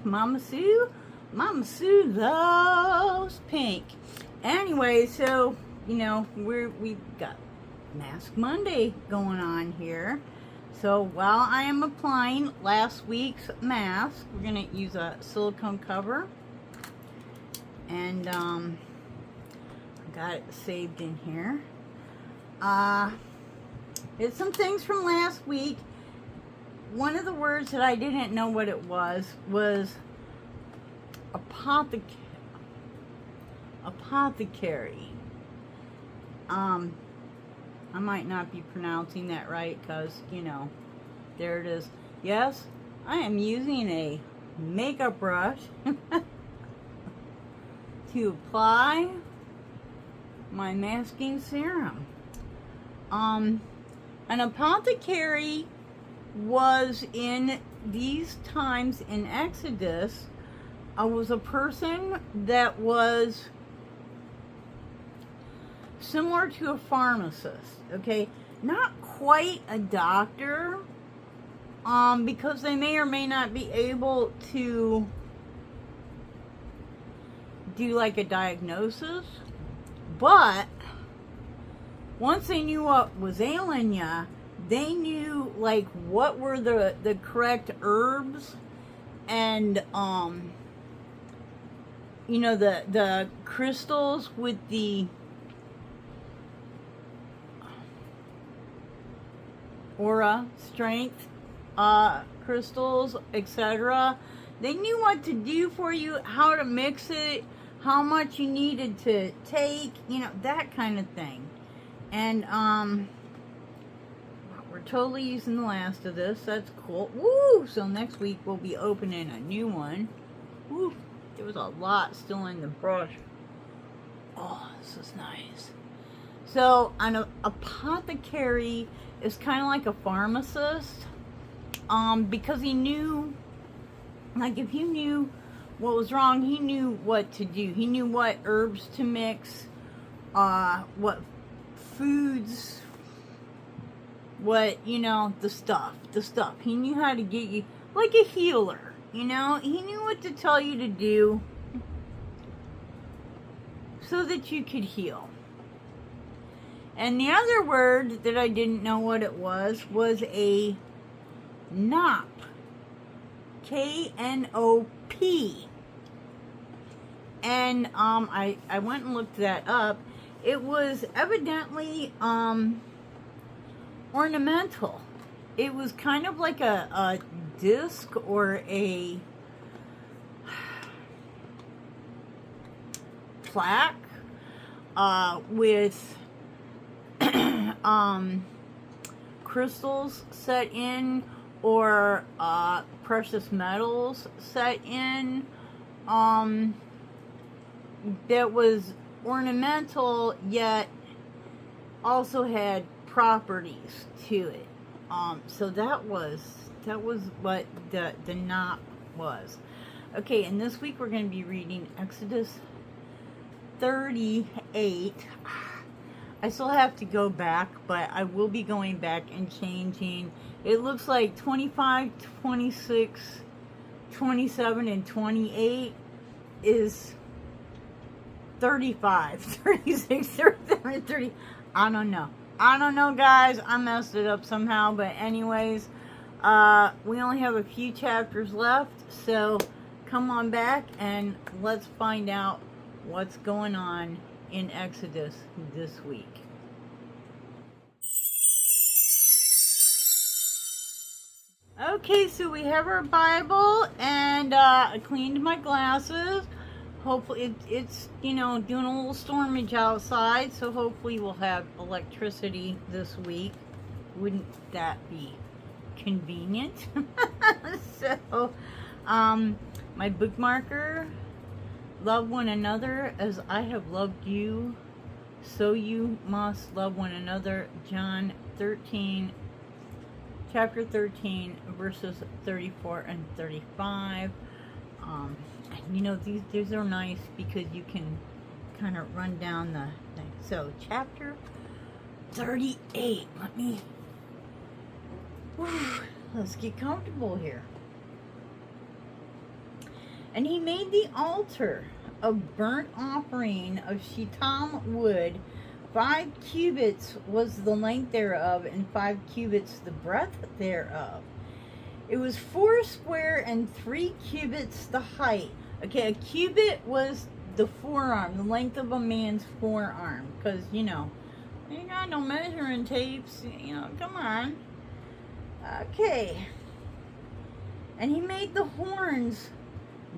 Mama Sue loves pink. Anyway, so, you know, we've got Mask Monday going on here. So while I am applying last week's mask, we're going to use a silicone cover. And I got it saved in here. It's some things from last week. One of the words that I didn't know what it was apothecary. I might not be pronouncing that right because, you know, there it is. Yes, I am using a makeup brush to apply my masking serum. An apothecary was in these times in Exodus, was a person that was similar to a pharmacist, okay? Not quite a doctor, because they may or may not be able to do like a diagnosis, but once they knew what was ailing ya, they knew like what were the correct herbs and you know, the crystals with the aura strength crystals, etc. They knew what to do for you, how to mix it, how much you needed to take, you know, that kind of thing. And we're totally using the last of this. That's cool. Woo! So next week we'll be opening a new one. Woo! There was a lot still in the brush. Oh, this is nice. So an apothecary is kind of like a pharmacist, because he knew, like, if you knew what was wrong, he knew what to do. He knew what herbs to mix, what foods, what, you know, the stuff. He knew how to get you, like a healer, you know? He knew what to tell you to do so that you could heal. And the other word that I didn't know what it was a knop. K-N-O-P. And I went and looked that up. It was evidently ornamental. It was kind of like a disc or a plaque with crystals set in, or precious metals set in, that was ornamental yet also had properties to it. So that was what the knot was. Okay, and this week we're going to be reading Exodus 38. I still have to go back, but I will be going back and changing. It looks like 25, 26, 27, and 28 is 35, 36, 37, 30. I don't know. I don't know, guys. I messed it up somehow. But anyways, we only have a few chapters left. So come on back and let's find out what's going on in Exodus this week. Okay, so we have our Bible, and I cleaned my glasses. Hopefully it's, you know, doing a little stormage outside, so hopefully we'll have electricity this week. Wouldn't that be convenient? So, my bookmarker, love one another as I have loved you, so you must love one another. John 13, chapter 13, verses 34 and 35. You know, these are nice because you can kind of run down the thing. So, chapter 38. Let's get comfortable here. And he made the altar of burnt offering of shittim wood. 5 cubits was the length thereof, and 5 cubits the breadth thereof. It was 4 square and 3 cubits the height. Okay, a cubit was the forearm, the length of a man's forearm. Because, you know, you got no measuring tapes. You know, come on. Okay. And he made the horns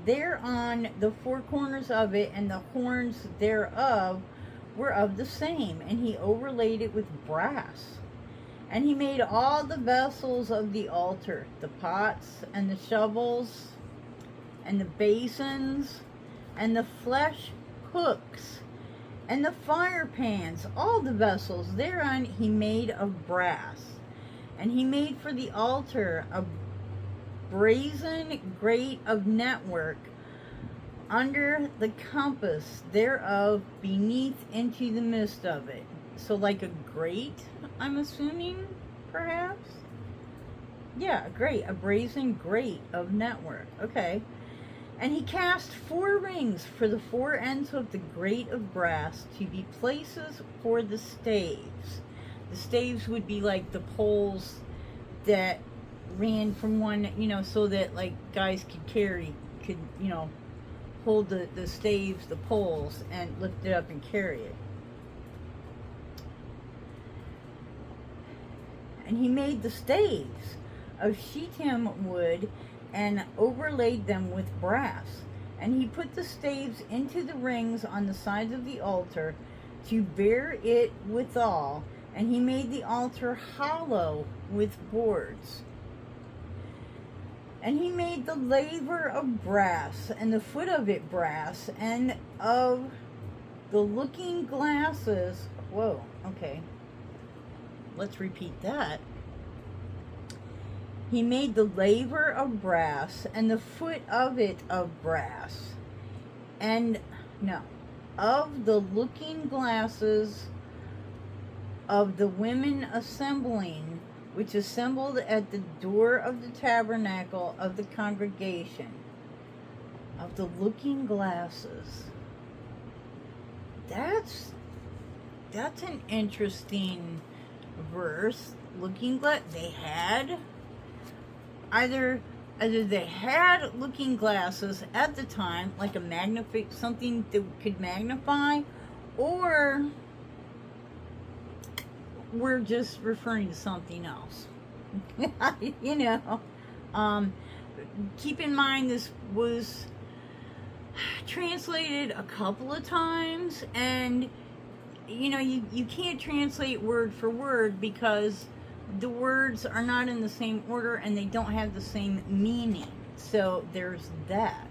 thereon, the 4 corners of it, and the horns thereof were of the same. And he overlaid it with brass. And he made all the vessels of the altar, the pots and the shovels and the basins and the flesh hooks and the fire pans, all the vessels thereon he made of brass. And he made for the altar a brazen grate of network under the compass thereof beneath into the midst of it. So like a grate, I'm assuming, perhaps? Yeah, a grate, a brazen grate of network. Okay. And he cast 4 rings for the 4 ends of the grate of brass to be places for the staves. The staves would be like the poles that ran from one, you know, so that like guys could, you know, hold the staves, the poles, and lift it up and carry it. And he made the staves of shittim wood and overlaid them with brass. And he put the staves into the rings on the sides of the altar to bear it withal. And he made the altar hollow with boards. And he made the laver of brass, and the foot of it brass, and of the looking glasses. Whoa, okay. Let's repeat that. He made the laver of brass, and the foot of it of brass, and, no, of the looking glasses of the women assembling, which assembled at the door of the tabernacle of the congregation. Of the looking glasses. That's an interesting verse. Looking glass. They had either they had looking glasses at the time, like a something that could magnify, or we're just referring to something else. You know, keep in mind this was translated a couple of times, and you know, you can't translate word for word because the words are not in the same order and they don't have the same meaning. So there's that.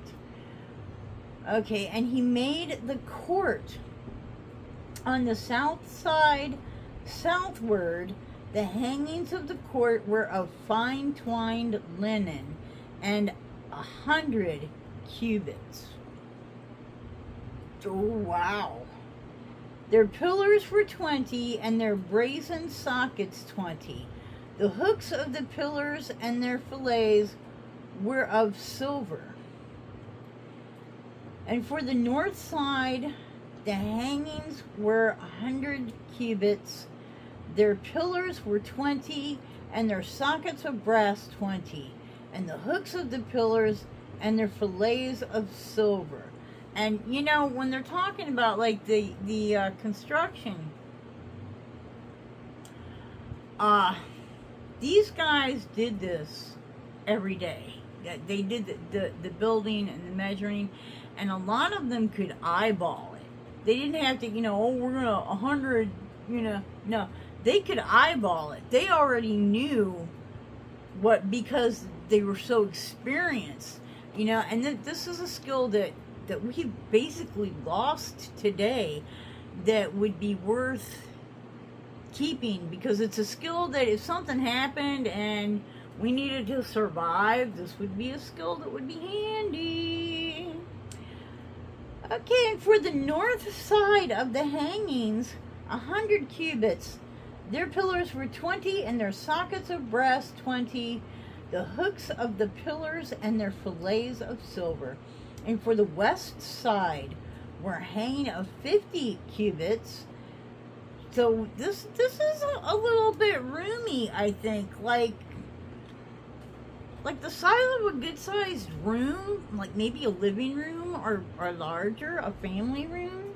Okay, and he made the court on the south side southward. The hangings of the court were of fine twined linen, and 100 cubits. Oh, wow. Their pillars were 20, and their brazen sockets 20. The hooks of the pillars and their fillets were of silver. And for the north side, the hangings were 100 cubits. Their pillars were 20, and their sockets of brass 20. And the hooks of the pillars and their fillets of silver. And, you know, when they're talking about, like, the construction, these guys did this every day. They did the building and the measuring, and a lot of them could eyeball it. They didn't have to, you know, oh, we're going to 100, you know, no. They could eyeball it. They already knew what, because they were so experienced, you know, and this is a skill that we basically lost today that would be worth keeping, because it's a skill that if something happened and we needed to survive, this would be a skill that would be handy. Okay, and for the north side of the hangings, 100 cubits. Their pillars were 20, and their sockets of brass 20. The hooks of the pillars and their fillets of silver. And for the west side, we're hanging of 50 cubits. So this is a little bit roomy, I think. Like the size of a good-sized room, like maybe a living room or larger, a family room.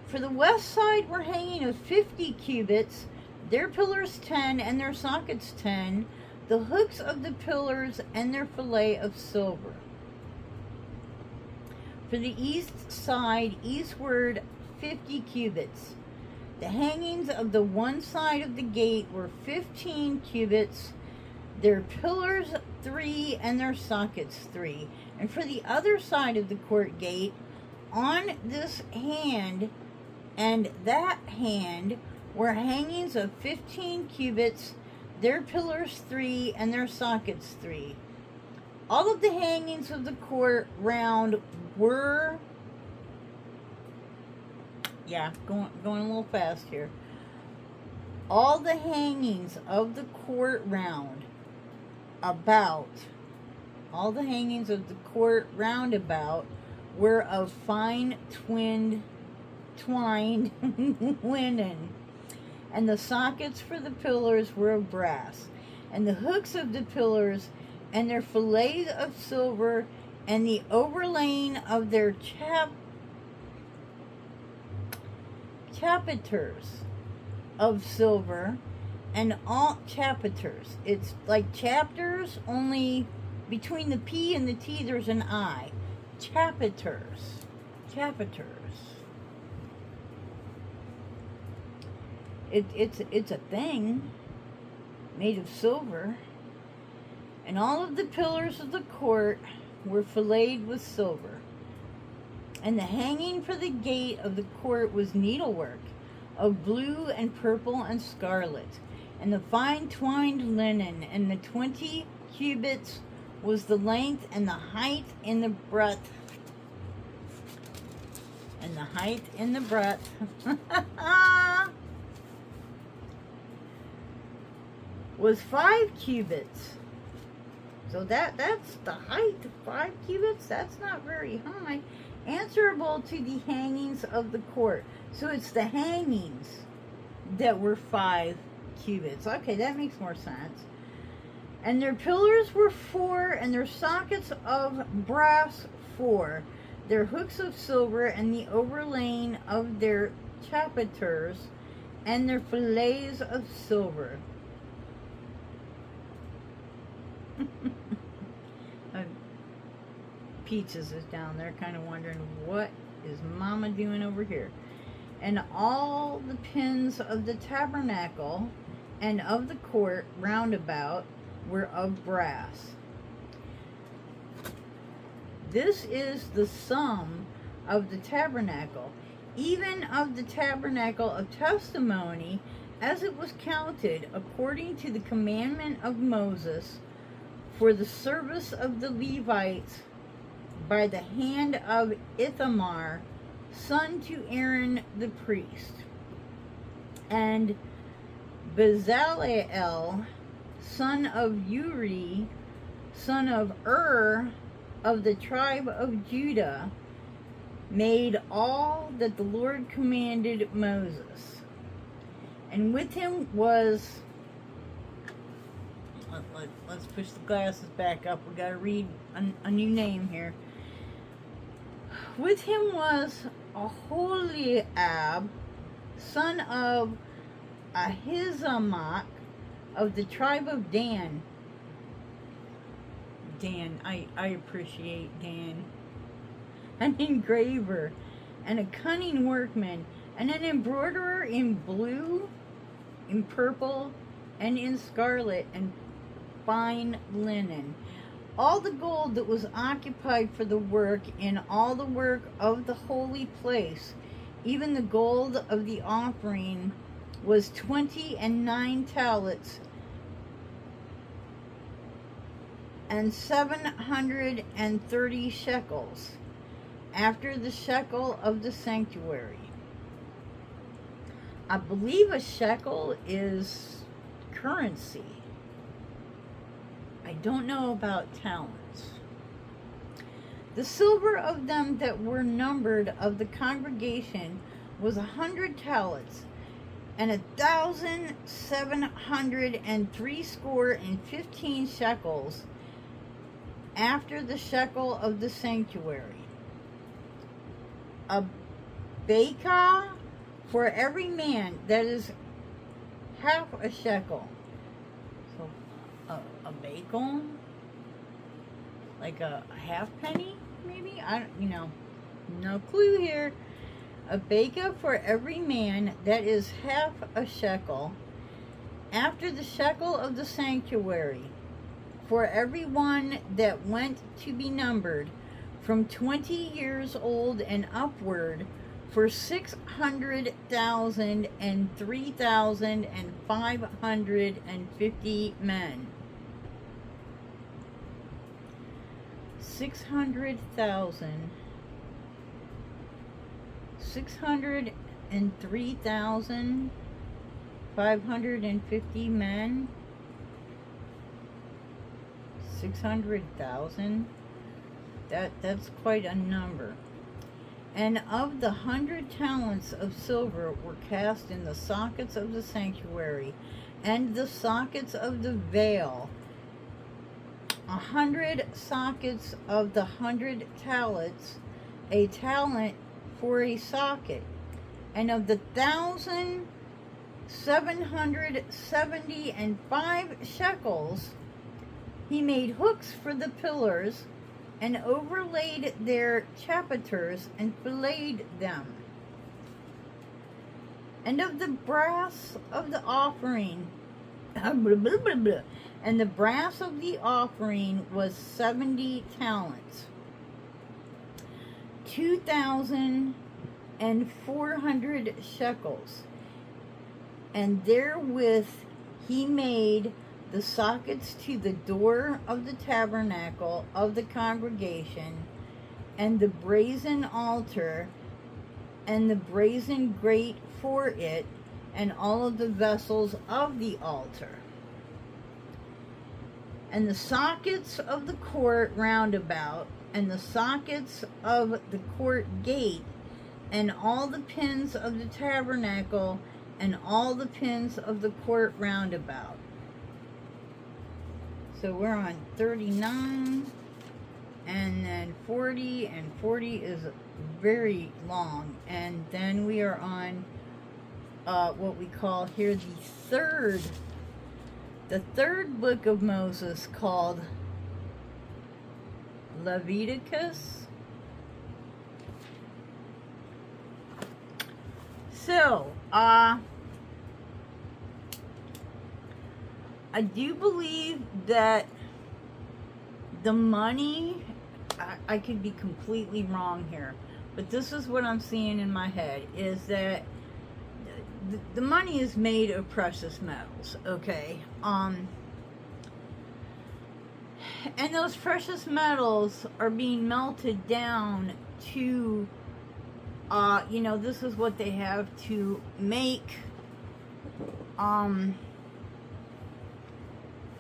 For the west side, we're hanging of 50 cubits, their pillars 10 and their sockets 10, the hooks of the pillars and their fillet of silver. For the east side, eastward, 50 cubits. The hangings of the one side of the gate were 15 cubits, their pillars 3 and their sockets 3. And for the other side of the court gate, on this hand and that hand, were hangings of 15 cubits, their pillars 3 and their sockets 3. All of the hangings of the court round were, going a little fast here. All the hangings of the court round roundabout were of fine twined linen, and the sockets for the pillars were of brass, and the hooks of the pillars and their fillets of silver, and the overlaying of their chapiters of silver, and all chapiters. It's like chapters, only between the P and the T there's an I. Chapiters. It's a thing made of silver. And all of the pillars of the court were filleted with silver. And the hanging for the gate of the court was needlework of blue and purple and scarlet, and the fine twined linen, and the 20 cubits was the length, and the height in the breadth, was 5 cubits. So that's the height, 5 cubits. That's not very high. Answerable to the hangings of the court. So it's the hangings that were 5 cubits. Okay, that makes more sense. And their pillars were 4, and their sockets of brass 4, their hooks of silver, and the overlaying of their chapiters, and their fillets of silver. Peaches is down there kind of wondering, what is Mama doing over here? And all the pins of the tabernacle and of the court roundabout were of brass. This is the sum of the tabernacle, even of the tabernacle of testimony, as it was counted according to the commandment of Moses, for the service of the Levites by the hand of Ithamar, son to Aaron the priest, and Bezaleel, son of Uri, son of of the tribe of Judah, made all that the Lord commanded Moses. And with him was, let's push the glasses back up. We got to read a new name here. With him was Aholiab, son of Ahisamach, of the tribe of Dan. Dan, I appreciate Dan. An engraver, and a cunning workman, and an embroiderer in blue, in purple, and in scarlet, and fine linen. All the gold that was occupied for the work in all the work of the holy place, even the gold of the offering, was 29 talents, and 730 shekels, after the shekel of the sanctuary. I believe a shekel is currency. I don't know about talents. The silver of them that were numbered of the congregation was 100 talents, and 1,760 shekels, after the shekel of the sanctuary. A bekah for every man, that is half a shekel. So a bekel, like a half penny, maybe? I don't, no clue here. A bekah for every man, that is half a shekel, after the shekel of the sanctuary, for every one that went to be numbered, from 20 years old and upward, for 600,000 and 3,550 men. 600,000, 603,550 men. 600,000. That's quite a number. And of the 100 talents of silver were cast in the sockets of the sanctuary and the sockets of the veil, 100 sockets of the 100 talents, a talent for a socket. And of the 1,775 shekels, he made hooks for the pillars, and overlaid their chapiters, and filleted them. And of the brass of the offering, and the brass of the offering was 70 talents, 2,400 shekels. And therewith he made the sockets to the door of the tabernacle of the congregation, and the brazen altar, and the brazen grate for it, and all of the vessels of the altar. And the sockets of the court round about, and the sockets of the court gate, and all the pins of the tabernacle, and all the pins of the court round about. So we're on 39, and then 40, and 40 is very long. And then we are on what we call here the third book of Moses, called Leviticus. So, I do believe that the money, I could be completely wrong here, but this is what I'm seeing in my head, is that the money is made of precious metals, okay? And those precious metals are being melted down to, this is what they have to make,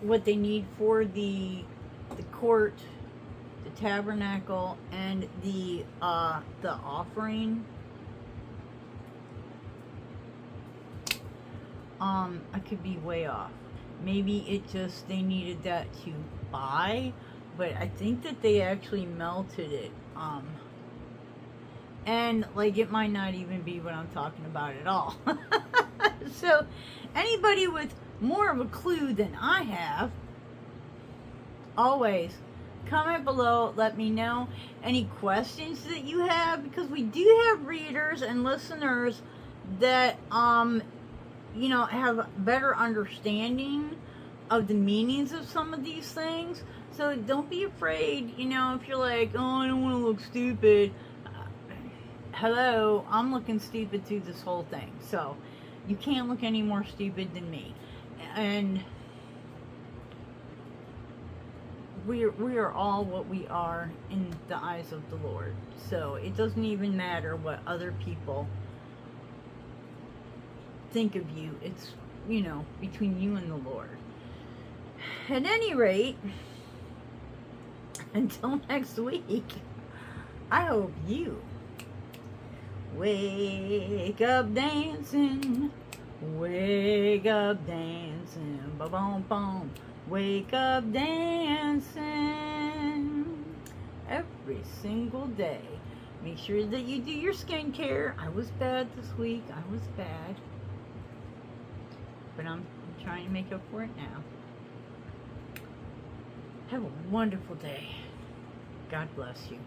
what they need for the court, the tabernacle, and the offering. I could be way off. Maybe it just, they needed that to buy, but I think that they actually melted it. And like, it might not even be what I'm talking about at all. So anybody with more of a clue than I have, always comment below, let me know any questions that you have, because we do have readers and listeners that have better understanding of the meanings of some of these things. So don't be afraid, if you're like, oh, I don't want to look stupid. Hello, I'm looking stupid through this whole thing, so you can't look any more stupid than me. And we are all what we are in the eyes of the Lord. So it doesn't even matter what other people think of you. It's, between you and the Lord. At any rate, until next week, I hope you wake up dancing, wake up dancing, ba-boom-boom, wake up dancing every single day. Make sure that you do your skincare. I was bad this week. I was bad. But I'm trying to make up for it now. Have a wonderful day. God bless you.